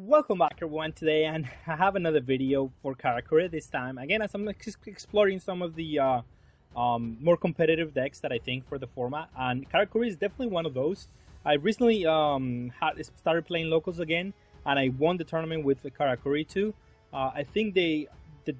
Welcome back everyone today, and I have another video for Katakuri this time. Again, as I'm exploring some of the more competitive decks that I think for the format, and Katakuri is definitely one of those. I recently started playing locals again, and I won the tournament with the Katakuri too. I think the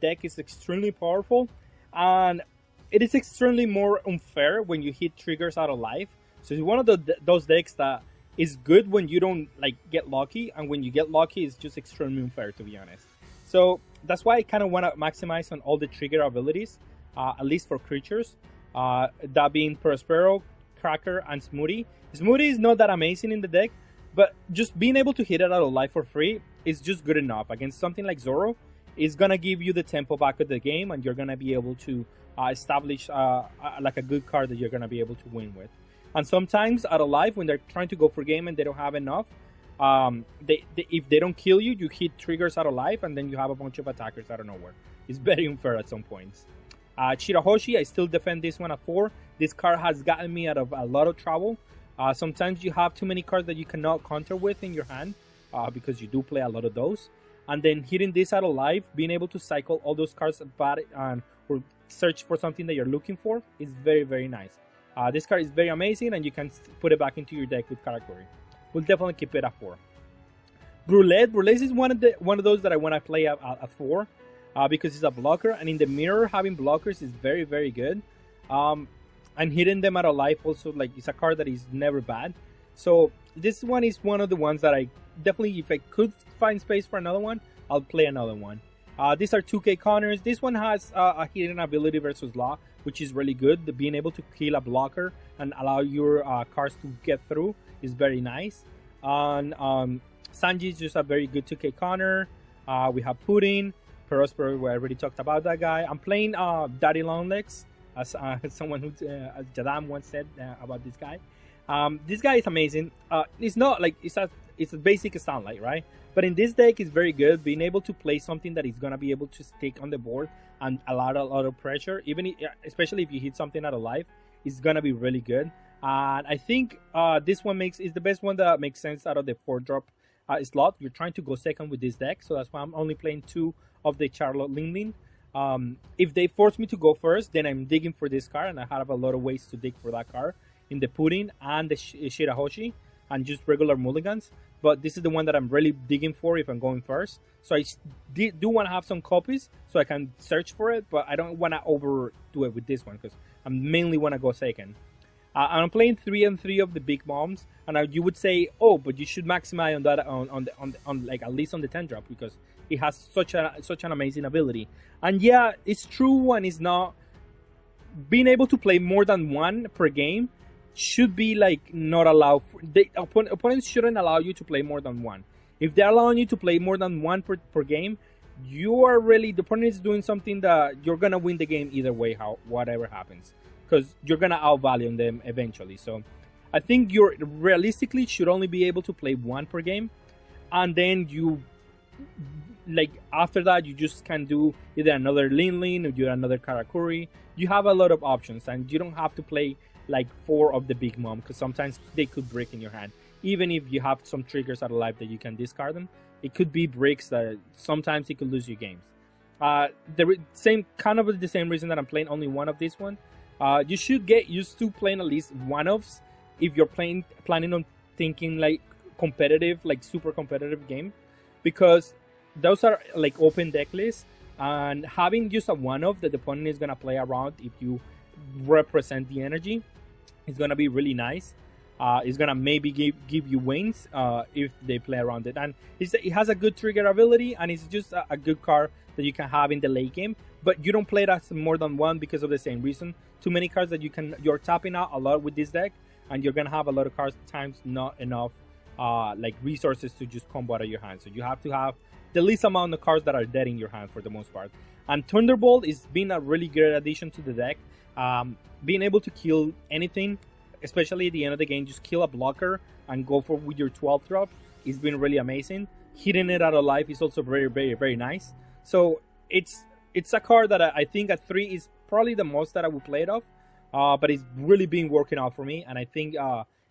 deck is extremely powerful, and it is extremely more unfair when you hit triggers out of life. So it's one of those decks that is good when you don't get lucky, and when you get lucky it's just extremely unfair, to be honest. So that's why I kind of want to maximize on all the trigger abilities, at least for creatures, that being Prospero, Cracker, and Smoothie. Smoothie is not that amazing in the deck, but just being able to hit it out of life for free is just good enough. Against something like Zoro, it's gonna give you the tempo back of the game, and you're gonna be able to establish like a good card that you're gonna be able to win with. And sometimes out of life, when they're trying to go for game and they don't have enough, if they don't kill you, you hit triggers out of life, and then you have a bunch of attackers out of nowhere. It's very unfair at some points. Shirahoshi, I still defend this one at 4. This card has gotten me out of a lot of trouble. Sometimes you have too many cards that you cannot counter with in your hand, because you do play a lot of those. And then hitting this out of life, being able to cycle all those cards back or search for something that you're looking for is very, very nice. This card is very amazing, and you can put it back into your deck with Katakuri. We'll definitely keep it at 4. Brulette is one of those that I want to play at 4, because it's a blocker, and in the mirror having blockers is very, very good. And hitting them out of life also, it's a card that is never bad. So this one is one of the ones that I definitely, if I could find space for another one, I'll play another one. These are 2K counters. This one has a hidden ability versus law, which is really good. Being able to kill a blocker and allow your cards to get through is very nice. And Sanji is just a very good 2K counter. We have Pudding, Prospero, we already talked about that guy. I'm playing Daddy Longlegs, as someone who, as Jadam once said about this guy. This guy is amazing. It's not it's a basic Sunlight, right? But in this deck, it's very good. Being able to play something that is gonna be able to stick on the board and a lot of pressure, especially if you hit something out of life, is gonna be really good. And I think this one is the best one that makes sense out of the 4-drop slot. You're trying to go second with this deck, so that's why I'm only playing 2 of the Charlotte Ling. If they force me to go first, then I'm digging for this card, and I have a lot of ways to dig for that card in the Pudding and the Shirahoshi and just regular mulligans. But this is the one that I'm really digging for if I'm going first. So I do want to have some copies so I can search for it, but I don't want to overdo it with this one because I mainly want to go second. I'm playing 3 and 3 of the big moms, and you would say, oh, but you should maximize on that on at least on the 10-drop, because it has such an amazing ability. And yeah, it's true, and it's not being able to play more than 1 per game should be not allowed. Opponents shouldn't allow you to play more than 1. If they're allowing you to play more than 1 per game, you are the opponent is doing something that you're gonna win the game either way, whatever happens, because you're gonna outvalue them eventually. So I think you realistically should only be able to play 1 per game, and then you after that you just can do either another Lin or do another Katakuri. You have a lot of options, and you don't have to play 4 of the big mom, because sometimes they could break in your hand. Even if you have some triggers out of life that you can discard them, it could be breaks that sometimes it could lose you games. The same reason that I'm playing only 1 of this one. You should get used to playing at least 1-offs if you're planning on thinking competitive, super competitive game, because those are open deck lists, and having just a 1-off that the opponent is gonna play around if you represent the energy is gonna be really nice. It's gonna maybe give you wins if they play around it, and it has a good trigger ability, and it's just a good card that you can have in the late game. But you don't play it as more than 1 because of the same reason. Too many cards that you're tapping out a lot with this deck, and you're gonna have a lot of cards times not enough resources to just combo out of your hand. So you have to have the least amount of cards that are dead in your hand for the most part. And Thunderbolt is being a really good addition to the deck. Being able to kill anything, especially at the end of the game, just kill a blocker and go for with your 12th drop, is been really amazing. Hitting it out of life is also very, very, very nice. So it's a card that I think at 3 is probably the most that I would play it off, but it's really been working out for me, and I think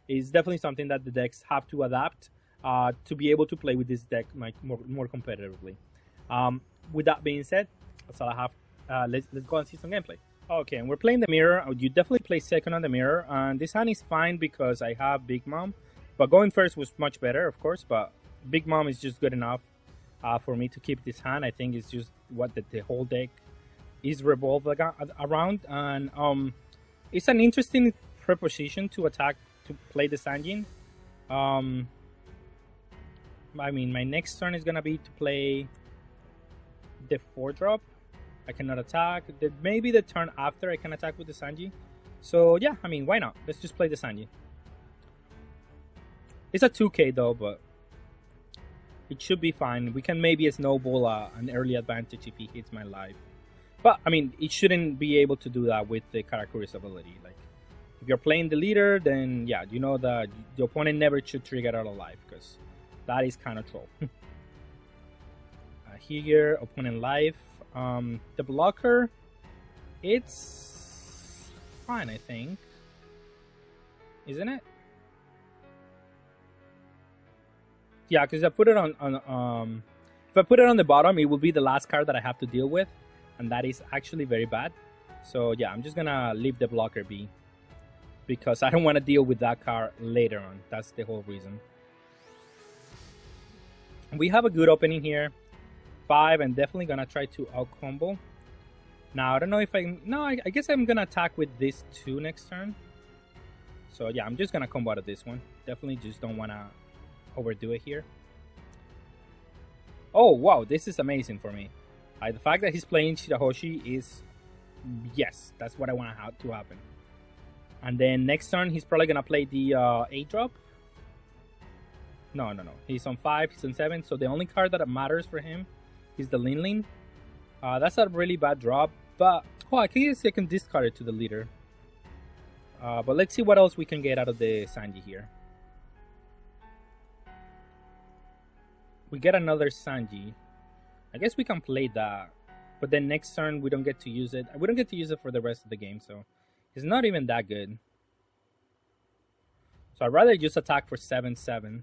it's definitely something that the decks have to adapt to be able to play with this deck like more competitively. With that being said, that's all I have. Let's go and see some gameplay. Okay, and we're playing the mirror. You definitely play second on the mirror, and this hand is fine because I have Big Mom. But going first was much better, of course. But Big Mom is just good enough for me to keep this hand. I think it's just what the whole deck is revolved around, and it's an interesting preposition to attack to play the Sanjin. I mean, my next turn is gonna be to play the 4-drop. I cannot attack. Maybe the turn after I can attack with the Sanji. So yeah, I mean, why not? Let's just play the Sanji. It's a 2k though, but it should be fine. We can maybe snowball an early advantage if he hits my life. But I mean, it shouldn't be able to do that with the Katakuri's ability. Like, if you're playing the leader, then yeah, you know that the opponent never should trigger out of life, because that is kind of troll. Here, opponent life. The blocker, it's fine, I think. Isn't it? Yeah, because I put it on if I put it on the bottom, it will be the last card that I have to deal with, and that is actually very bad. So yeah, I'm just gonna leave the blocker be, because I don't want to deal with that card later on. That's the whole reason. We have a good opening here. 5, and definitely gonna try to out combo. Now I don't know if I guess I'm gonna attack with this 2 next turn. So yeah, I'm just gonna combo out of this one. Definitely just don't wanna overdo it here. Oh wow, this is amazing for me. The fact that he's playing Shirahoshi is, yes, that's what I want to happen. And then next turn he's probably gonna play the 8-drop. No, he's on 5, he's on 7, so the only card that matters for him is the Lin. That's a really bad drop, but I can discard it to the leader. But let's see what else we can get out of the Sanji here. We get another Sanji. I guess we can play that, but then next turn we don't get to use it. We don't get to use it for the rest of the game, so it's not even that good. So I'd rather just attack for 7/7.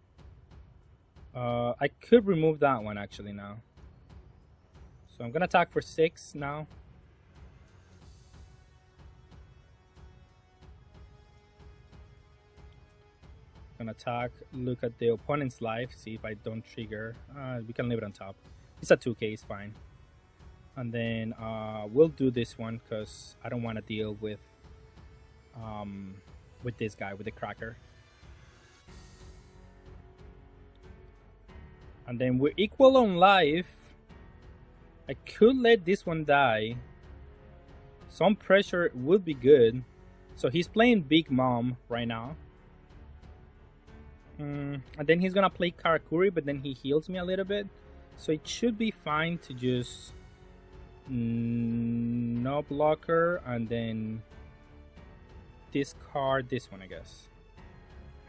I could remove that one actually now. So I'm gonna attack for 6 now. Gonna attack, look at the opponent's life, see if I don't trigger. We can leave it on top. It's a 2k, it's fine. And then we'll do this one because I don't want to deal with this guy, with the cracker. And then we're equal on life. I could let this one die. Some pressure would be good. So he's playing Big Mom right now. And then he's gonna play Katakuri, but then he heals me a little bit. So it should be fine to just no blocker and then discard this one, I guess.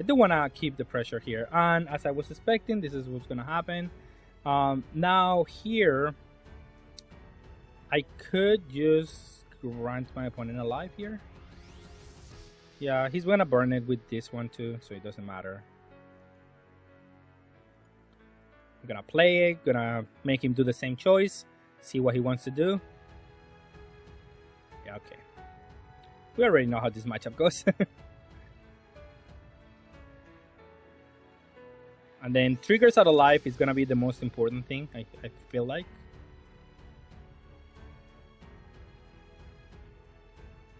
I do want to keep the pressure here, and as I was expecting, this is what's gonna happen. Now here I could just grant my opponent a life here. Yeah, he's gonna burn it with this one too, so it doesn't matter. I'm gonna play it, gonna make him do the same choice, see what he wants to do. Yeah, okay. We already know how this matchup goes. And then triggers out of life is gonna be the most important thing, I feel like.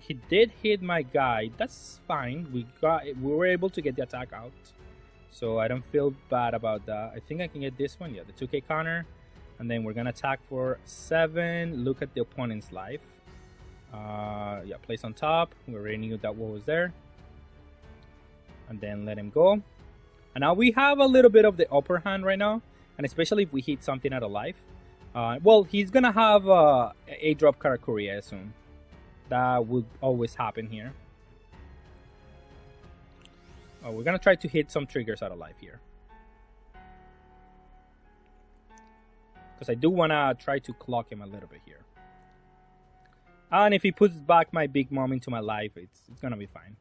He did hit my guy. That's fine. We were able to get the attack out, so I don't feel bad about that. I think I can get this one. Yeah, the 2k counter, and then we're gonna attack for 7. Look at the opponent's life. Yeah, place on top. We already knew that what was there, and then let him go. And now we have a little bit of the upper hand right now, and especially if we hit something out of life. Well, he's gonna have a drop Katakuri, I assume. That would always happen here. We're gonna try to hit some triggers out of life here, because I do wanna try to clock him a little bit here. And if he puts back my Big Mom into my life, it's gonna be fine.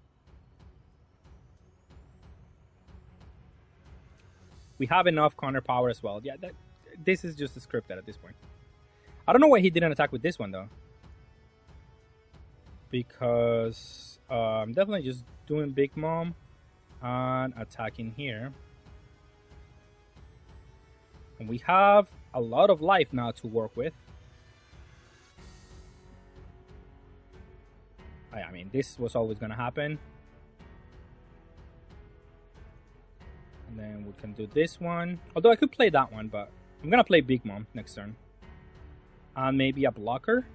We have enough counter power as well. Yeah, this is just scripted at this point. I don't know why he didn't attack with this one though. Because I'm definitely just doing Big Mom and attacking here. And we have a lot of life now to work with. I mean, this was always going to happen. And then we can do this one. Although I could play that one, but I'm going to play Big Mom next turn. And maybe a blocker.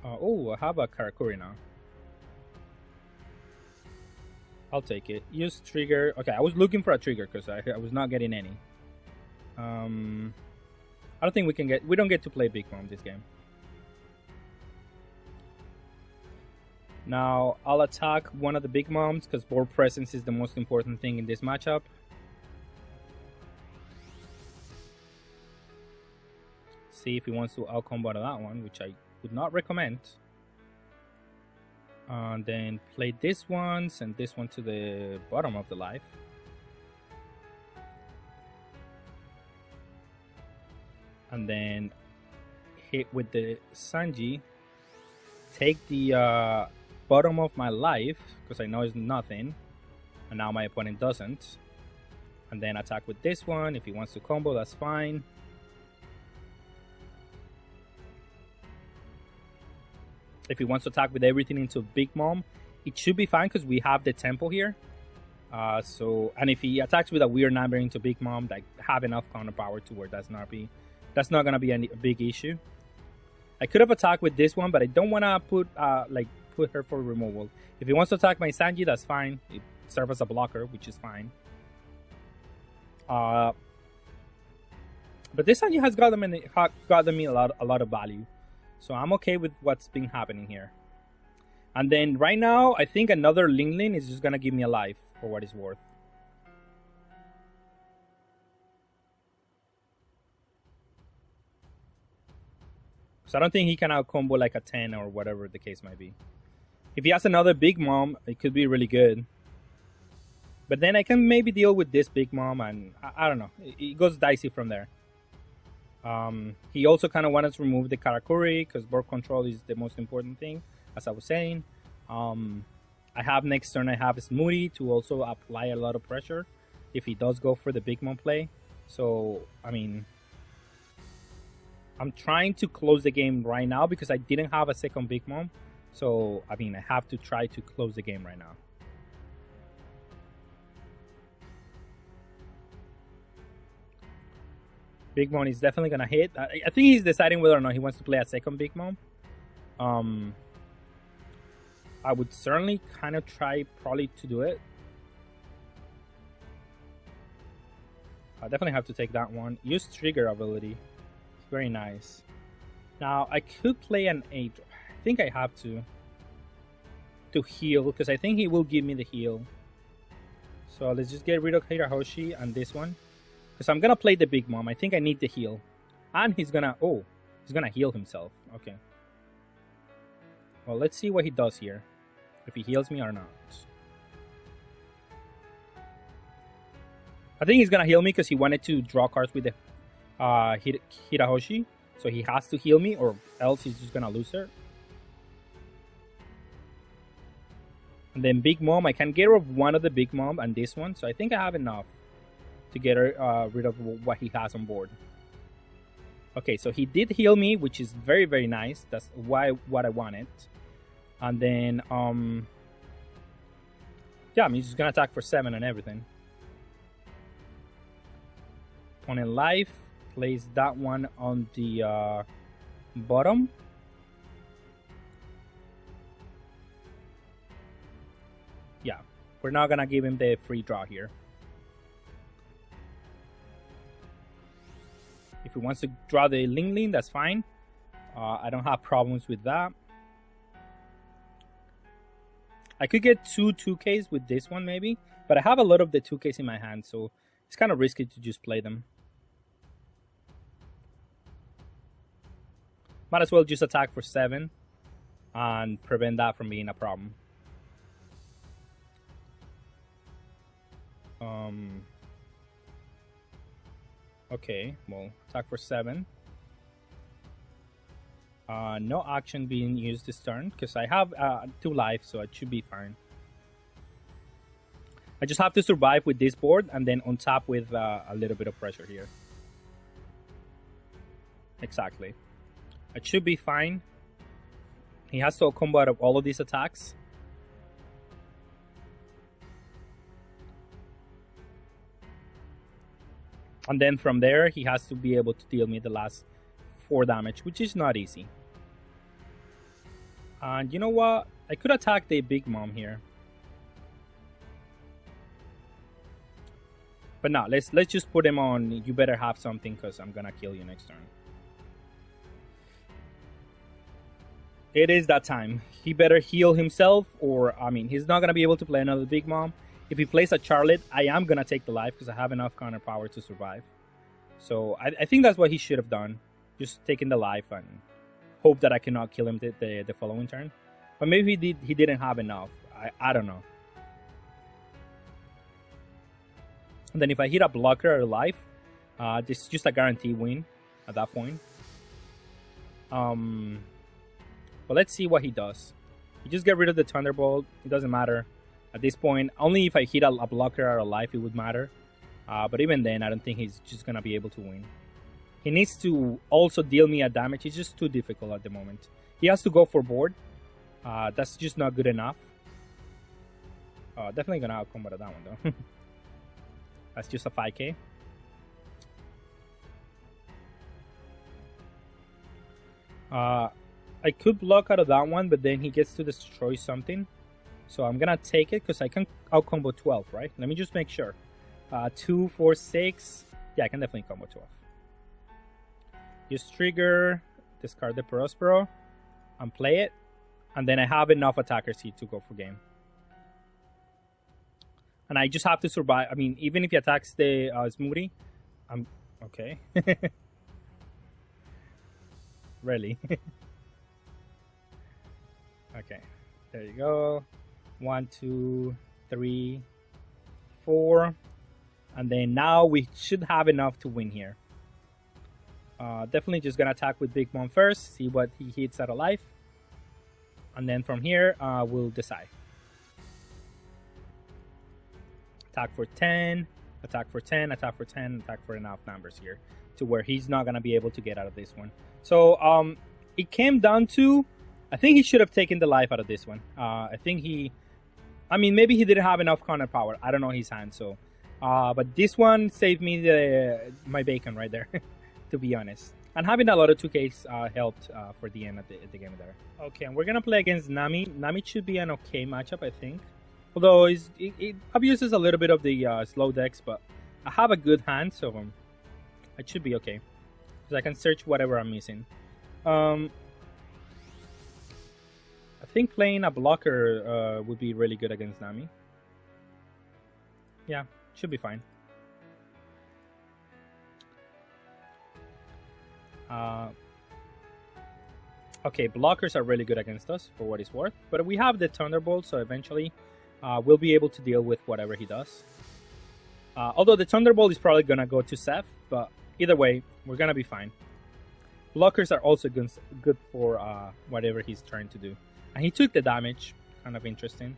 Oh, I have a Katakuri now. I'll take it. Use trigger. Okay, I was looking for a trigger because I was not getting any. I don't think we don't get to play Big Mom this game. Now, I'll attack one of the Big Moms because board presence is the most important thing in this matchup. See if he wants to out-combo that one, which I would not recommend. And then play this one, send this one to the bottom of the life. And then hit with the Sanji. Take the bottom of my life, because I know it's nothing. And now my opponent doesn't. And then attack with this one. If he wants to combo, that's fine. If he wants to attack with everything into Big Mom, it should be fine because we have the tempo here. And if he attacks with a weird number into Big Mom, like have enough counter power to where that's not gonna be a big issue. I could have attacked with this one, but I don't wanna put her for removal. If he wants to attack my Sanji, that's fine. It serves as a blocker, which is fine. But this Sanji has gotten me a lot of value. So I'm okay with what's been happening here. And then right now, I think another Ling Ling is just going to give me a life for what it's worth. So I don't think he can out-combo like a 10 or whatever the case might be. If he has another Big Mom, it could be really good. But then I can maybe deal with this Big Mom and I don't know. It goes dicey from there. He also kind of wanted to remove the Katakuri because board control is the most important thing, as I was saying. I have next turn, I have Smoothie to also apply a lot of pressure if he does go for the Big Mom play. So, I mean, I'm trying to close the game right now because I didn't have a second Big Mom. So, I mean, I have to try to close the game right now. Big Mom is definitely gonna hit. I think he's deciding whether or not he wants to play a second Big Mom. I would certainly kind of try probably to do it. I definitely have to take that one. Use trigger ability. It's very nice. Now I could play an 8. I think I have to heal because I think he will give me the heal. So let's just get rid of Hirahoshi and this one. Because I'm going to play the Big Mom. I think I need the heal. And he's going to heal himself. Okay. Well, let's see what he does here. If he heals me or not. I think he's going to heal me because he wanted to draw cards with the Hirahoshi. So he has to heal me or else he's just going to lose her. And then Big Mom. I can get rid of one of the Big Mom and this one. So I think I have enough to get rid of what he has on board. Okay, so he did heal me, which is very, very nice. That's what I wanted. And then, yeah, I'm just gonna attack for 7 and everything. Opponent life, place that one on the bottom. Yeah, we're not gonna give him the free draw here. If he wants to draw the Ling Ling, that's fine. I don't have problems with that. I could get 2/2Ks with this one maybe, but I have a lot of the 2Ks in my hand, so it's kind of risky to just play them. Might as well just attack for 7 and prevent that from being a problem. Okay, well, attack for 7. No action being used this turn because I have 2 life, so it should be fine. I just have to survive with this board and then on top with a little bit of pressure here. Exactly. It should be fine. He has to combo out of all of these attacks. And then from there, he has to be able to deal me the last 4 damage, which is not easy. And you know what? I could attack the Big Mom here. But no, let's just put him on, you better have something because I'm gonna kill you next turn. It is that time. He better heal himself, or, I mean, he's not gonna be able to play another Big Mom. If he plays a Charlotte, I am gonna take the life because I have enough counter power to survive. So I think that's what he should have done. Just taking the life and hope that I cannot kill him the following turn. But maybe he didn't have enough. I don't know. And then if I hit a blocker or life, this is just a guaranteed win at that point. But let's see what he does. You just get rid of the Thunderbolt. It doesn't matter. At this point, only if I hit a blocker or a life, it would matter. But even then, I don't think he's just going to be able to win. He needs to also deal me a damage. It's just too difficult at the moment. He has to go for board. That's just not good enough. Definitely going to outcombat that one, though. That's just a 5k. I could block out of that one, but then he gets to destroy something. So I'm gonna take it because I can out-combo 12, right? Let me just make sure. 2, 4, 6. Yeah, I can definitely combo 12. Just trigger, discard the Prospero, and play it. And then I have enough attackers here to go for game. And I just have to survive. I mean, even if he attacks the Smoothie, I'm okay. Really? Okay, there you go. 1, 2, 3, 4. And then now we should have enough to win here. Definitely just gonna attack with Big Mom first, see what he hits out of life. And then from here, we'll decide. Attack for 10, attack for 10, attack for 10, attack for enough numbers here to where he's not gonna be able to get out of this one. So it came down to, I think he should have taken the life out of this one. I think I mean, maybe he didn't have enough counter power. I don't know his hand, so. But this one saved me my bacon right there, to be honest. And having a lot of 2Ks helped for the end of the game there. Okay, and we're gonna play against Nami. Nami should be an okay matchup, I think. Although it abuses a little bit of the slow decks, but I have a good hand, so it should be okay. Because I can search whatever I'm missing. I think playing a blocker would be really good against Nami. Yeah, should be fine. Okay, blockers are really good against us, for what it's worth. But we have the Thunderbolt, so eventually we'll be able to deal with whatever he does. Although the Thunderbolt is probably going to go to Seth, but either way, we're going to be fine. Blockers are also good for whatever he's trying to do. And he took the damage, kind of interesting.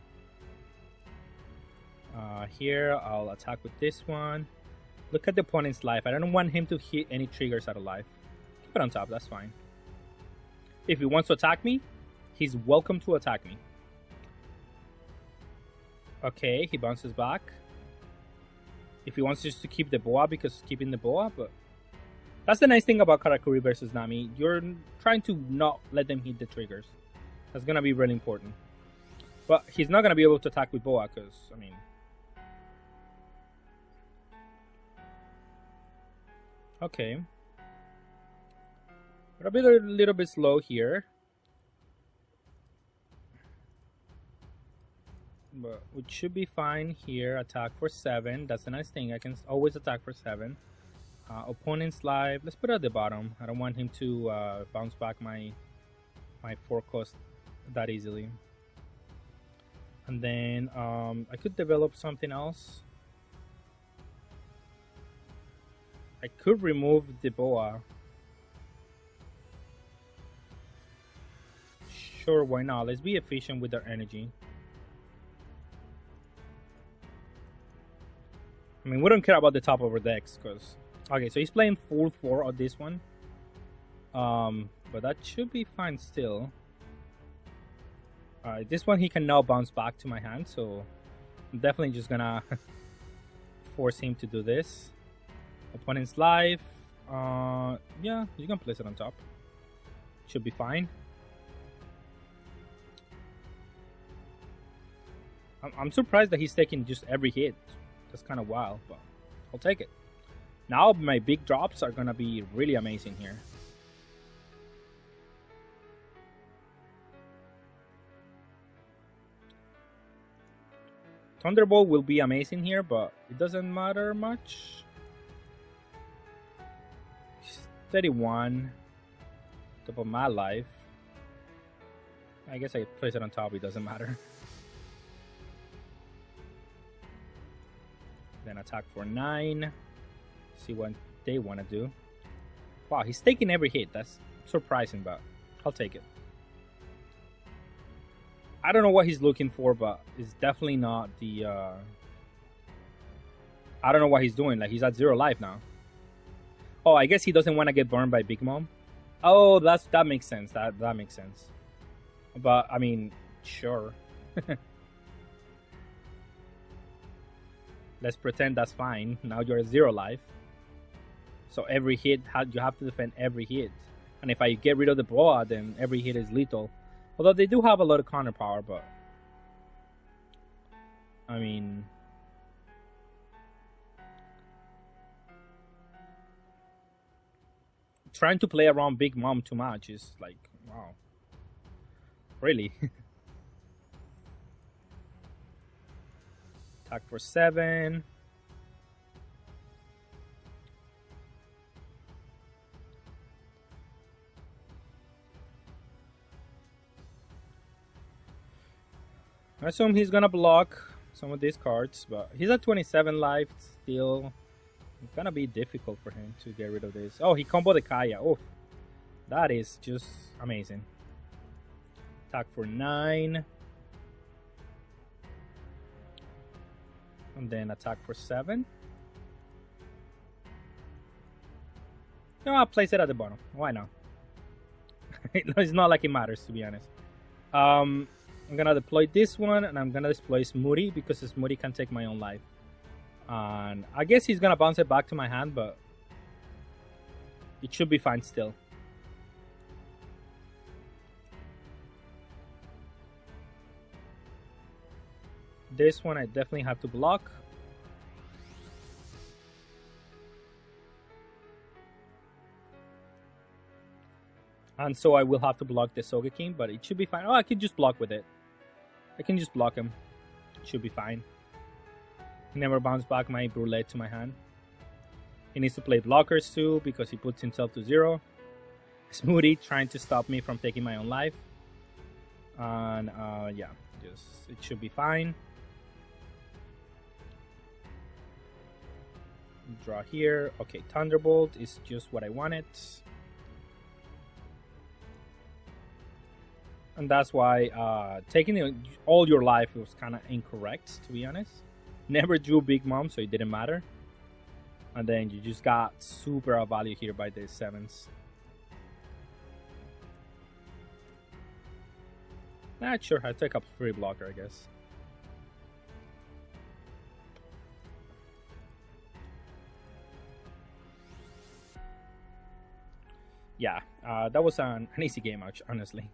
Here, I'll attack with this one. Look at the opponent's life. I don't want him to hit any triggers out of life. Keep it on top, that's fine. If he wants to attack me, he's welcome to attack me. Okay, he bounces back. If he wants just to keep the boa, because keeping the boa, but that's the nice thing about Katakuri versus Nami. You're trying to not let them hit the triggers. That's gonna be really important. But he's not gonna be able to attack with boa, because, I mean... Okay. We're a little bit slow here. But it should be fine here. Attack for 7. That's the nice thing. I can always attack for 7. Opponent's life. Let's put it at the bottom. I don't want him to bounce back my 4 cost that easily. And then I could develop something else. I could remove the boa. Sure, why not? Let's be efficient with our energy. I mean, we don't care about the top of our decks, because... Okay, so he's playing full 4 on this one. But that should be fine still. Alright, this one he can now bounce back to my hand, so... I'm definitely just gonna force him to do this. Opponent's life. Yeah, you can place it on top. Should be fine. I'm surprised that he's taking just every hit. That's kind of wild, but I'll take it. Now my big drops are gonna be really amazing here. Thunderbolt will be amazing here, but it doesn't matter much. 31. Top of my life. I guess I place it on top, it doesn't matter. Then attack for 9. See what they want to do. Wow, he's taking every hit. That's surprising, but I'll take it. I don't know what he's looking for, but it's definitely not the... I don't know what he's doing. Like, he's at 0 life now. Oh, I guess he doesn't want to get burned by Big Mom. Oh, that makes sense. That makes sense. But, I mean, sure. Let's pretend that's fine. Now you're at 0 life. So every hit, you have to defend every hit. And if I get rid of the boa, then every hit is lethal. Although they do have a lot of counter power, but... I mean... Trying to play around Big Mom too much is like, wow. Really? Attack for 7. I assume he's gonna block some of these cards, but he's at 27 life still. It's gonna be difficult for him to get rid of this. Oh, he comboed the Kaya. Oh, that is just amazing. Attack for 9. And then attack for 7. No, I'll place it at the bottom. Why not? It's not like it matters, to be honest. I'm gonna deploy this one, and I'm gonna deploy Smoothie because Smoothie can take my own life. And I guess he's gonna bounce it back to my hand, but it should be fine still. This one I definitely have to block. And so I will have to block the Sogeking, but it should be fine. Oh, I can just block with it. I can just block him. It should be fine. He never bounced back my Brulette to my hand. He needs to play blockers too because he puts himself to 0. Smoothie trying to stop me from taking my own life. And yeah, it should be fine. Draw here. Okay, Thunderbolt is just what I wanted. And that's why taking all your life was kind of incorrect, to be honest. Never drew Big Mom, so it didn't matter. And then you just got super outvalued here by the 7s. Nah, sure, I'll take up free blocker, I guess. Yeah, that was an easy game, honestly.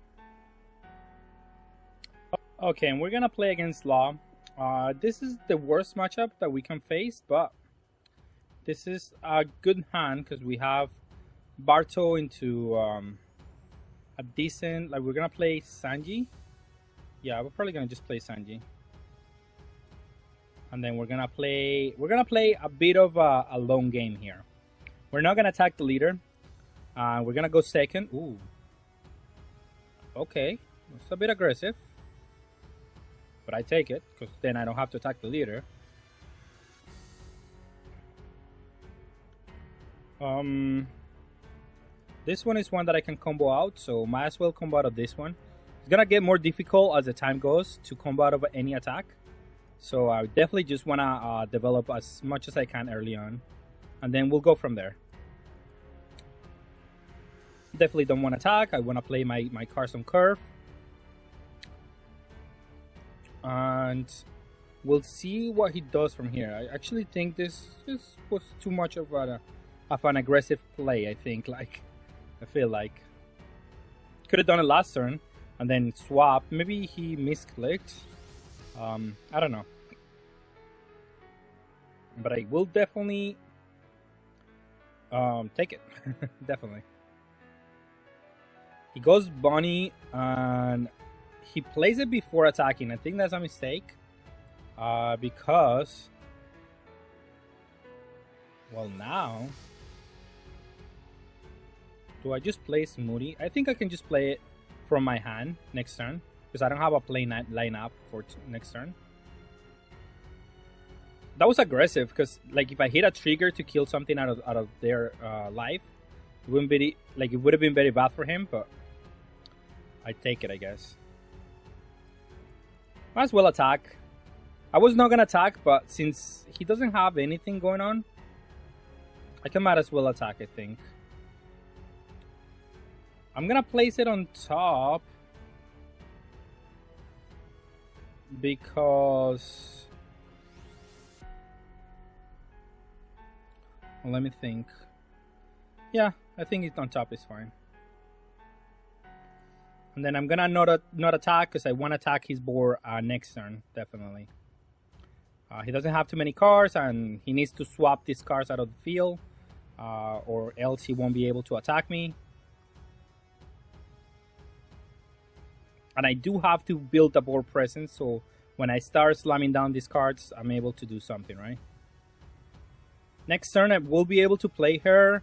Okay, and we're gonna play against Law. This is the worst matchup that we can face, but this is a good hand because we have Barto into a decent. Like, we're gonna play Sanji. Yeah, we're probably gonna just play Sanji, and then we're gonna play a bit of a long game here. We're not gonna attack the leader. We're gonna go second. Ooh. Okay, it's a bit aggressive. But I take it, because then I don't have to attack the leader. This one is one that I can combo out, so might as well combo out of this one. It's gonna get more difficult as the time goes to combo out of any attack. So I definitely just wanna develop as much as I can early on, and then we'll go from there. Definitely don't want to attack. I want to play my cards on curve, and we'll see what he does from here. I actually think this was too much of an aggressive play. I feel like could have done it last turn and then swap. Maybe he misclicked. I don't know, but I will definitely take it. Definitely. He goes bunny and he plays it before attacking. I think that's a mistake because, well, now do I just play Smoothie? I think I can just play it from my hand next turn because I don't have a play lineup for next turn. That was aggressive because, like, if I hit a trigger to kill something out of their life, it wouldn't be like it would have been very bad for him. But I take it, I guess. Might as well attack. I was not gonna attack, but since he doesn't have anything going on, I can might as well attack, I think. I'm gonna place it on top because, well, let me think. Yeah, I think it's on top is fine. And then I'm gonna not attack because I want to attack his board next turn, definitely. He doesn't have too many cards, and he needs to swap these cards out of the field, or else he won't be able to attack me. And I do have to build a board presence, so when I start slamming down these cards, I'm able to do something, right? Next turn, I will be able to play her.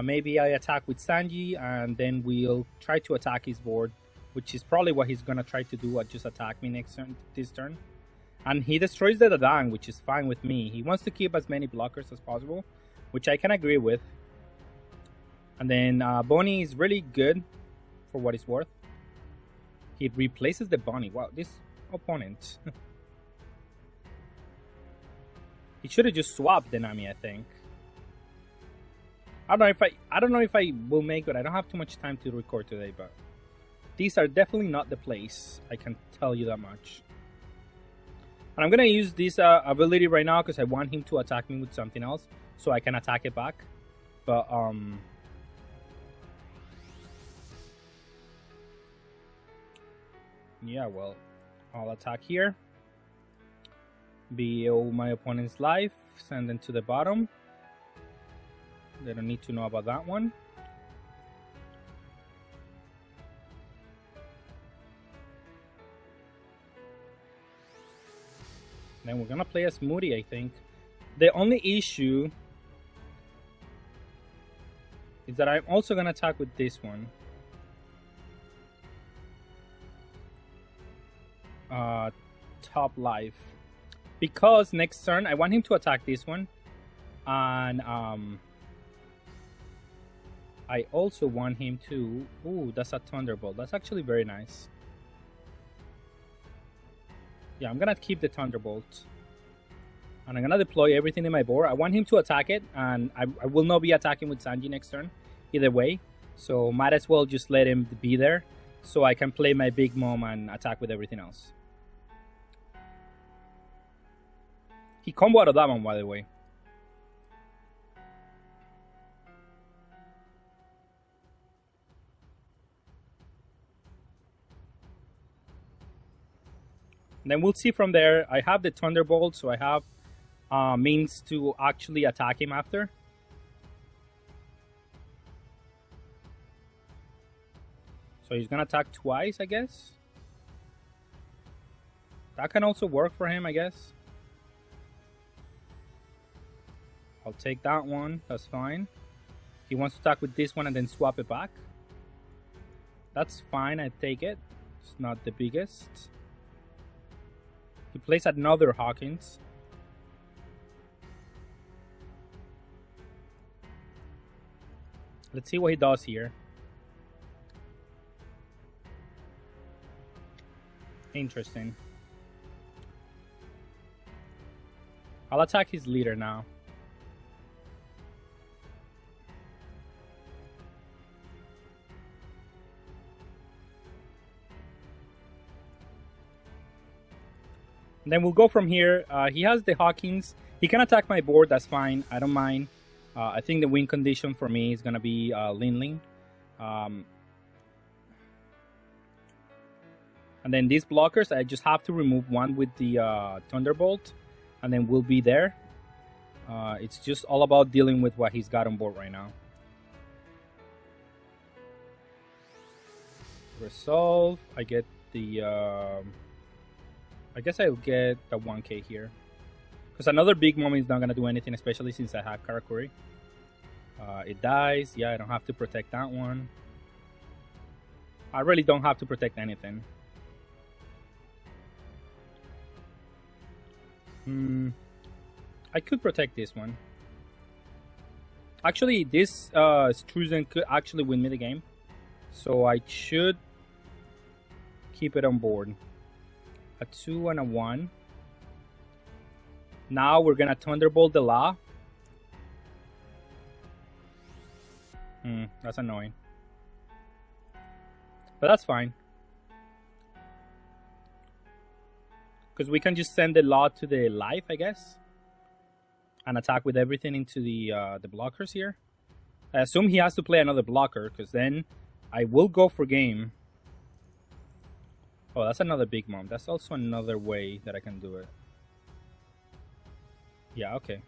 Maybe I attack with Sanji, and then we'll try to attack his board, which is probably what he's gonna try to do. Just attack me next turn, this turn. And he destroys the Dadang, which is fine with me. He wants to keep as many blockers as possible, which I can agree with. And then Bonnie is really good for what it's worth. He replaces the Bonnie. Wow, this opponent. He should have just swapped the Nami, I think. I don't know if I will make it. I don't have too much time to record today, but these are definitely not the place. I can tell you that much. And I'm gonna use this ability right now because I want him to attack me with something else, so I can attack it back. But yeah, well, I'll attack here. BO my opponent's life, send them to the bottom. They don't need to know about that one. Then we're gonna play a Smoothie, I think. The only issue is that I'm also gonna attack with this one. Top life. Because next turn I want him to attack this one. And I also want him to... Ooh, that's a Thunderbolt. That's actually very nice. Yeah, I'm gonna keep the Thunderbolt. And I'm gonna deploy everything in my board. I want him to attack it, and I will not be attacking with Sanji next turn, either way. So might as well just let him be there, so I can play my Big Mom and attack with everything else. He combo out of that one, by the way. Then we'll see from there. I have the Thunderbolt, so I have means to actually attack him after. So he's gonna attack twice, I guess. That can also work for him, I guess. I'll take that one, that's fine. He wants to attack with this one and then swap it back. That's fine, I take it. It's not the biggest. He plays another Hawkins. Let's see what he does here. Interesting. I'll attack his leader now. And then we'll go from here. He has the Hawkins. He can attack my board. That's fine. I don't mind. I think the win condition for me is going to be Lin. And then these blockers, I just have to remove one with the Thunderbolt. And then we'll be there. It's just all about dealing with what he's got on board right now. Resolve. I get the... I guess I'll get the 1k here. Because another big mom is not going to do anything, especially since I have Katakuri. It dies. Yeah, I don't have to protect that one. I really don't have to protect anything. I could protect this one. Actually, this Struzen could actually win me the game. So I should keep it on board. A 2 and a 1. Now we're gonna Thunderbolt the Law. That's annoying. But that's fine. Because we can just send the Law to the life, I guess. And attack with everything into the blockers here. I assume he has to play another blocker, because then I will go for game. Oh, that's another big mom. That's also another way that I can do it. Yeah, okay.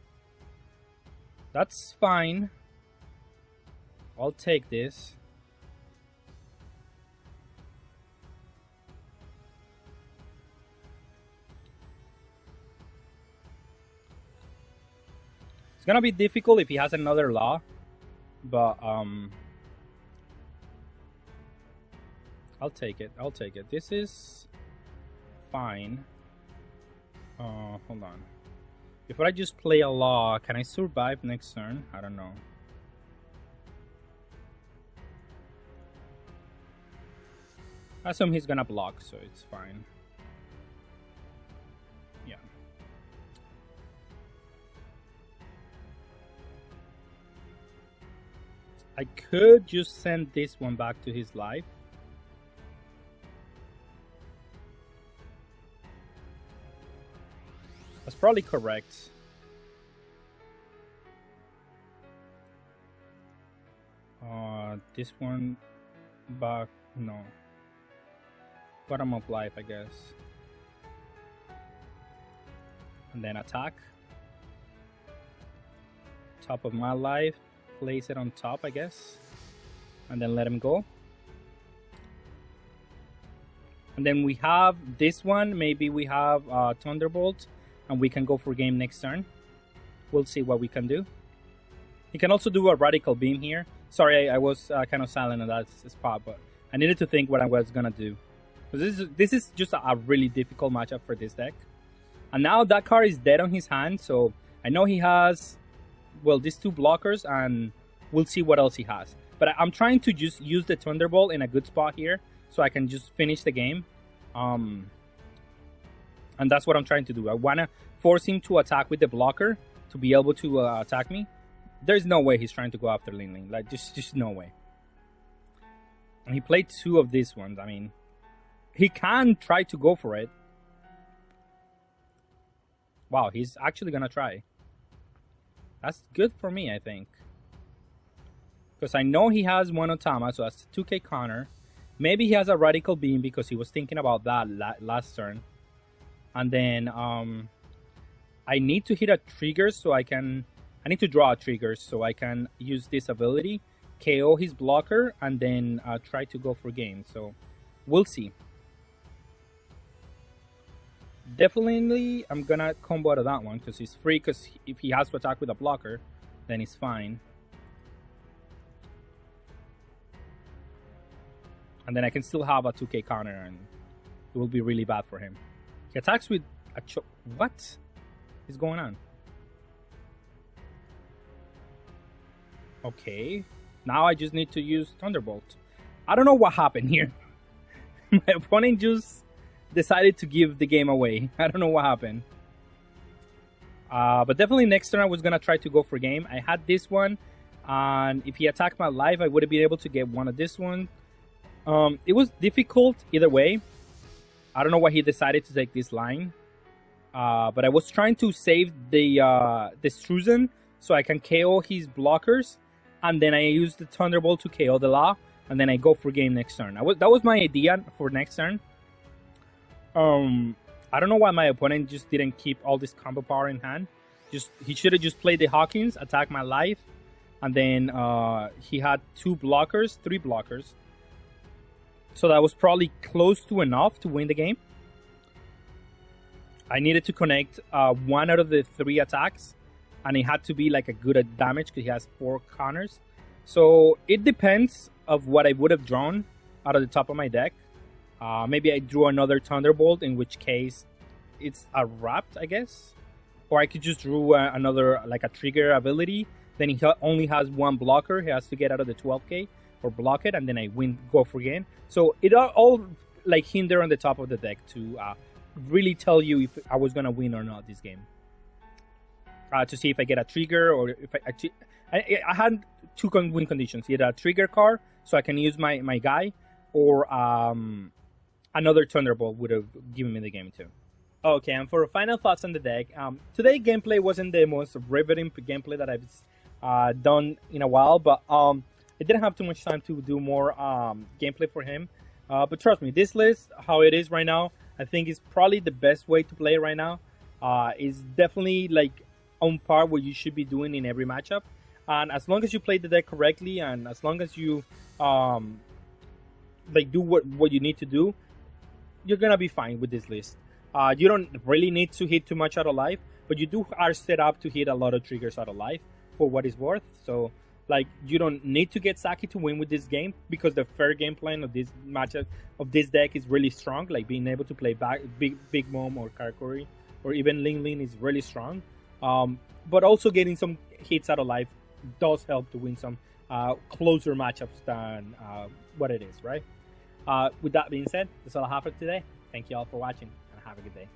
That's fine. I'll take this. It's gonna be difficult if he has another Law, but I'll take it. I'll take it. This is fine. Hold on. If I just play a Law, can I survive next turn? I don't know. I assume he's gonna block, so it's fine. Yeah. I could just send this one back to his life. That's probably correct. This one back, no. Bottom of life, I guess. And then attack. Top of my life. Place it on top, I guess. And then let him go. And then we have this one. Maybe we have Thunderbolt. And we can go for game next turn. We'll see what we can do. He can also do a Radical Beam here. Sorry, I was kind of silent on that spot, but I needed to think what I was gonna do. Because this is just a really difficult matchup for this deck. And now that card is dead on his hand, so I know he has, well, these two blockers, and we'll see what else he has. But I'm trying to just use the Thunderbolt in a good spot here, so I can just finish the game. And that's what I'm trying to do. I want to force him to attack with the blocker to be able to attack me. There's no way he's trying to go after Lin. Like, just no way. And he played two of these ones. I mean, he can try to go for it. Wow, he's actually going to try. That's good for me, I think. Because I know he has one Otama, so that's a 2k counter. Maybe he has a Radical Beam because he was thinking about that last turn. And then I need to hit a trigger so I need to draw a trigger so I can use this ability, KO his blocker, and then try to go for game. So we'll see. Definitely I'm gonna combo out of that one because he's free, because if he has to attack with a blocker, then he's fine. And then I can still have a 2k counter and it will be really bad for him. He attacks with a what is going on? Okay. Now I just need to use Thunderbolt. I don't know what happened here. My opponent just decided to give the game away. I don't know what happened. But definitely next turn I was going to try to go for game. I had this one. And if he attacked my life, I would have been able to get one of this one. It was difficult either way. I don't know why he decided to take this line. But I was trying to save the Struzen so I can KO his blockers. And then I use the Thunderbolt to KO the Law. And then I go for game next turn. That was my idea for next turn. I don't know why my opponent just didn't keep all this combo power in hand. He should have just played the Hawkins, attack my life. And then he had three blockers. So that was probably close to enough to win the game. I needed to connect one out of the 3 attacks. And it had to be like a good damage because he has 4 counters. So it depends of what I would have drawn out of the top of my deck. Maybe I drew another Thunderbolt, in which case it's a wrapped, I guess. Or I could just drew another, like a trigger ability. Then he only has 1 blocker. He has to get out of the 12k or block it, and then I go for game. So it all like hinder on the top of the deck to really tell you if I was gonna win or not this game. To see if I get a trigger, or if I had 2 win conditions: either a trigger card, so I can use my guy, or another Thunderbolt would have given me the game too. Okay, and for final thoughts on the deck, today gameplay wasn't the most riveting gameplay that I've done in a while, but I didn't have too much time to do more gameplay for him. But trust me, this list, how it is right now, I think is probably the best way to play right now. It's definitely like on par what you should be doing in every matchup. And as long as you play the deck correctly, and as long as you like do what you need to do, you're gonna be fine with this list. You don't really need to hit too much out of life, but you are set up to hit a lot of triggers out of life for what it's worth. So like, you don't need to get Saki to win with this game, because the fair game plan of this matchup of this deck is really strong. Like being able to play back Big Mom or Katakuri or even Ling Ling is really strong. But also getting some hits out of life does help to win some closer matchups than what it is, right? With that being said, that's all I have for today. Thank you all for watching, and have a good day.